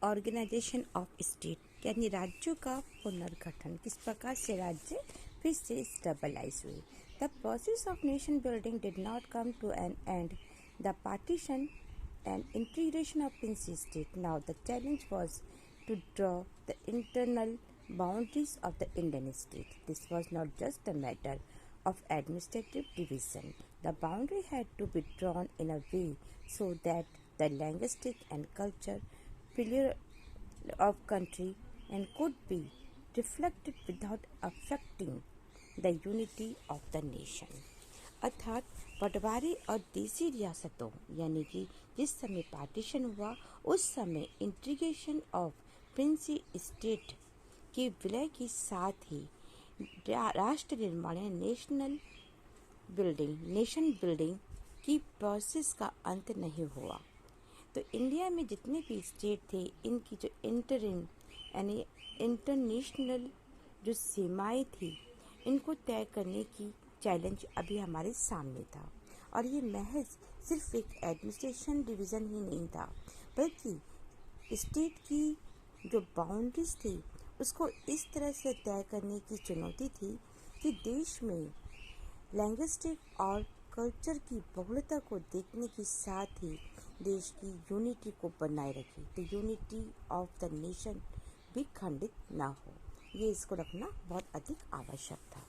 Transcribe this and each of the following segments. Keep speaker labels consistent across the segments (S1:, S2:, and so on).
S1: Reorganisation of state यानी राज्यों का पुनर्गठन, किस प्रकार से राज्य फिर से स्टेबलाइज हुए। The process of nation building did not come to an end the partition and integration of Prince state. Now the challenge was to draw the internal boundaries of the Indian state. This was not just a matter of administrative division. The boundary had to be drawn in a way so that the linguistic and culture pillar of country and could be reflected without affecting the unity of the nation. अर्थात पटवारी और देसी रियासतों यानी कि जिस समय partition हुआ उस समय इंटीग्रेशन ऑफ प्रिंसी स्टेट के विलय के साथ ही राष्ट्र निर्माण नेशन बिल्डिंग की प्रोसेस का अंत नहीं हुआ। तो इंडिया में जितने भी स्टेट थे इनकी जो यानी इंटरनेशनल जो सीमाएं थी इनको तय करने की चैलेंज अभी हमारे सामने था। और ये महज सिर्फ एक एडमिनिस्ट्रेशन डिवीज़न ही नहीं था, बल्कि स्टेट की जो बाउंड्रीज थी उसको इस तरह से तय करने की चुनौती थी कि देश में लैंग्विस्टिक और कल्चर की बहुलता को देखने के साथ ही देश की यूनिटी को बनाए रखे, तो यूनिटी ऑफ द नेशन भी खंडित ना हो, ये इसको रखना बहुत अधिक आवश्यक था।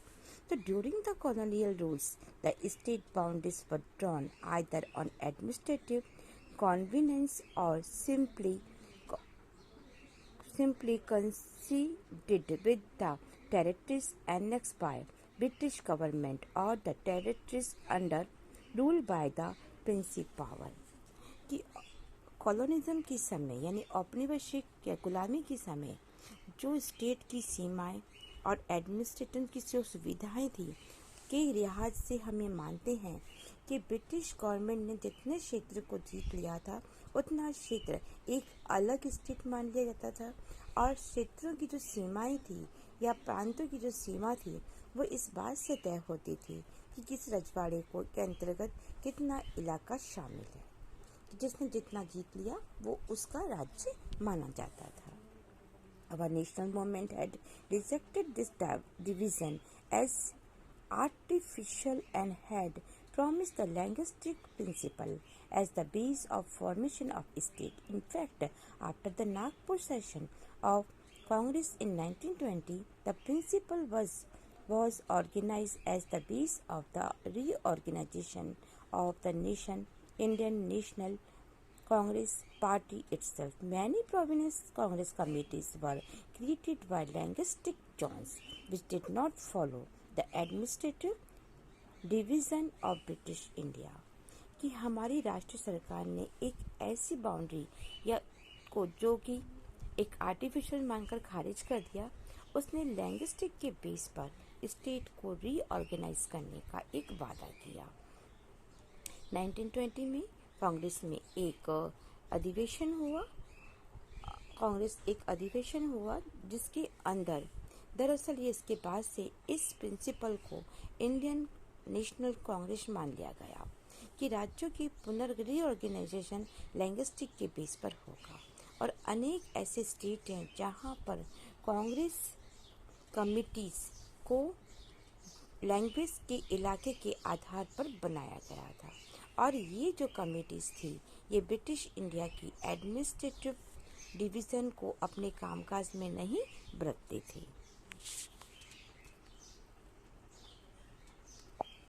S1: So during the colonial rules, the state boundaries were drawn either on administrative convenience or simply coincided with the territories annexed by British government or the territories under rule by the Prince power. कि colonialism के समय यानी औपनिवेशिक या गुलामी के समय जो स्टेट की सीमाएं और एडमिनिस्ट्रेशन की जो सुविधाएं थी के लिहाज से हम ये मानते हैं कि ब्रिटिश गवर्नमेंट ने जितने क्षेत्र को जीत लिया था उतना क्षेत्र एक अलग स्टेट मान लिया जाता था और क्षेत्रों की जो सीमाएं थी या प्रांतों की जो सीमा थी वो इस बात से तय होती थी कि किस रजवाड़े को के अंतर्गत कितना इलाका शामिल है, जिसने जितना जीत लिया वो उसका राज्य माना जाता था। Our national movement had rejected this division as artificial and had promised the linguistic principle as the base of formation of state. In fact, after the Nagpur session of Congress in 1920, the principle was organized as the base of the reorganization of the nation, Indian National Congress party itself. Many province Congress committees were created by linguistic zones which did not follow the administrative division of British India. कि हमारी राष्ट्र सरकार ने एक ऐसी boundary या को जो कि एक आर्टिफिशियल मानकर खारिज कर दिया, उसने लैंग्विस्टिक के बेस पर स्टेट को रीऑर्गेनाइज करने का एक वादा किया। 1920 में कांग्रेस में एक अधिवेशन हुआ जिसके अंदर दरअसल ये इसके बाद से इस प्रिंसिपल को इंडियन नेशनल कांग्रेस मान लिया गया कि राज्यों की रीऑर्गेनाइजेशन लैंग्विस्टिक के बेस पर होगा। और अनेक ऐसे स्टेट हैं जहां पर कांग्रेस कमिटीज को लैंग्वेज के इलाके के आधार पर बनाया गया था और ये जो कमिटीज थी ये ब्रिटिश इंडिया की एडमिनिस्ट्रेटिव डिवीज़न को अपने कामकाज में नहीं बरतती थी।